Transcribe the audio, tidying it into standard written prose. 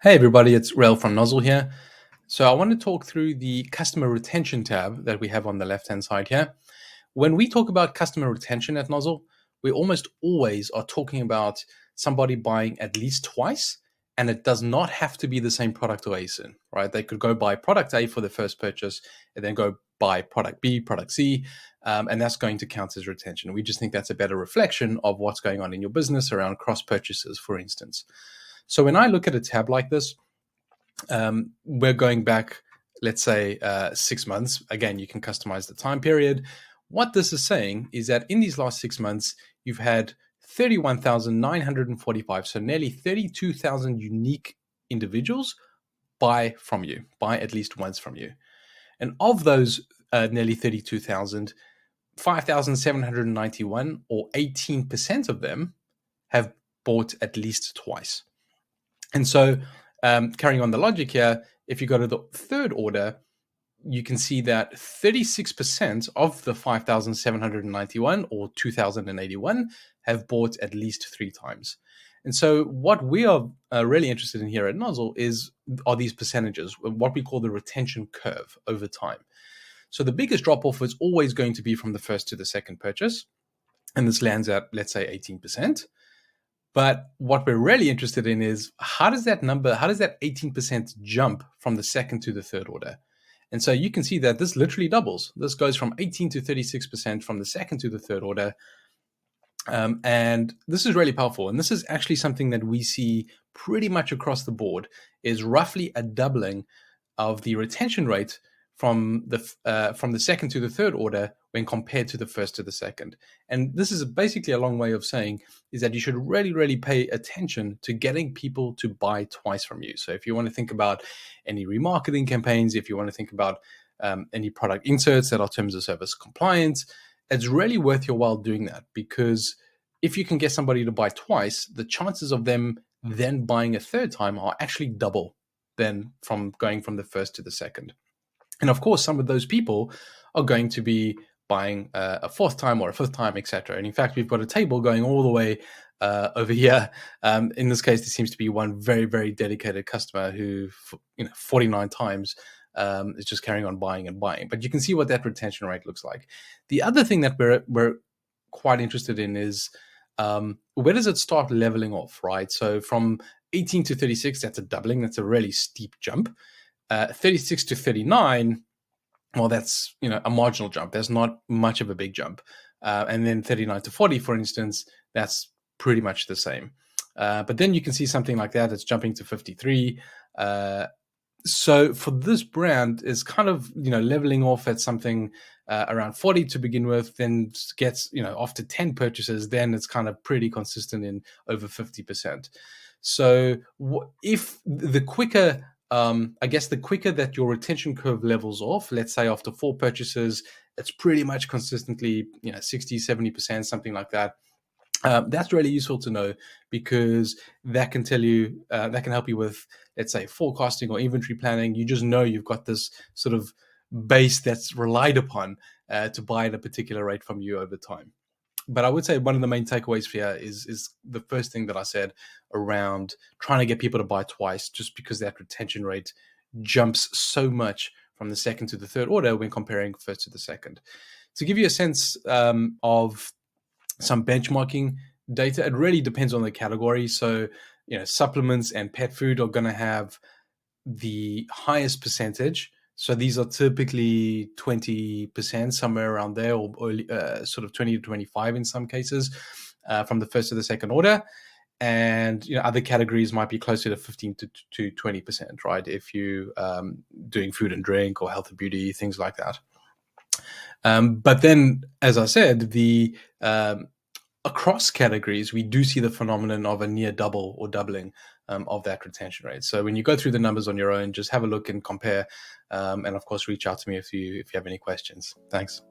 Hey everybody, it's Rael from Nozzle here. So I want to talk through the customer retention tab that we have on the left-hand side here. When we talk about customer retention at Nozzle, we almost always are talking about somebody buying at least twice, and it does not have to be the same product or ASIN, right? They could go buy product A for the first purchase and then go buy product B, product C, and that's going to count as retention. We just think that's a better reflection of what's going on in your business around cross purchases, for instance. So when I look at a tab like this, we're going back, let's say, 6 months. Again, you can customize the time period. What this is saying is that in these last 6 months, you've had 31,945, so nearly 32,000 unique individuals buy from you, buy at least once from you. And of those nearly 32,000, 5,791 or 18% of them have bought at least twice. And so, carrying on the logic here, if you go to the third order, you can see that 36% of the 5,791 or 2,081 have bought at least 3 times. And so, what we are really interested in here at Nozzle are these percentages, what we call the retention curve over time. So, the biggest drop off is always going to be from the first to the second purchase. And this lands at, let's say, 18%. But what we're really interested in is how does that 18% jump from the second to the third order? And so you can see that this literally doubles. This goes from 18 to 36% from the second to the third order. And this is really powerful. And this is actually something that we see pretty much across the board, is roughly a doubling of the retention rate from the second to the third order when compared to the first to the second. And this is basically a long way of saying is that you should really, really pay attention to getting people to buy twice from you. So if you want to think about any remarketing campaigns, if you want to think about any product inserts that are terms of service compliant, it's really worth your while doing that, because if you can get somebody to buy twice, the chances of them then buying a third time are actually double than from going from the first to the second. And of course, some of those people are going to be buying a fourth time or a fifth time, etc. And in fact, we've got a table going all the way over here. In this case, there seems to be one very, very dedicated customer who, 49 times is just carrying on buying and buying. But you can see what that retention rate looks like. The other thing that we're quite interested in is where does it start leveling off, right? So from 18 to 36, that's a doubling. That's a really steep jump. 36 to 39, well, that's a marginal jump. There's not much of a big jump. And then 39 to 40, for instance, that's pretty much the same. But then you can see something like that. It's jumping to 53. So for this brand, is kind of leveling off at something around 40 to begin with. Then gets after 10 purchases, then it's kind of pretty consistent in over 50%. So if the quicker the quicker that your retention curve levels off, let's say after 4 purchases, it's pretty much consistently, 60, 70%, something like that. That's really useful to know, because that can tell you, that can help you with, let's say, forecasting or inventory planning. You just know you've got this sort of base that's relied upon to buy at a particular rate from you over time. But I would say one of the main takeaways here is the first thing that I said around trying to get people to buy twice, just because that retention rate jumps so much from the second to the third order when comparing first to the second. To give you a sense of some benchmarking data, it really depends on the category. So, supplements and pet food are going to have the highest percentage. So these are typically 20%, somewhere around there, or sort of 20 to 25 in some cases, from the first to the second order. And other categories might be closer to 15 to 20%, right? If you doing food and drink or health and beauty, things like that. But then, as I said, the across categories, we do see the phenomenon of a near double or doubling of that retention rate. So when you go through the numbers on your own, just have a look and compare. And of course, reach out to me if you have any questions. Thanks.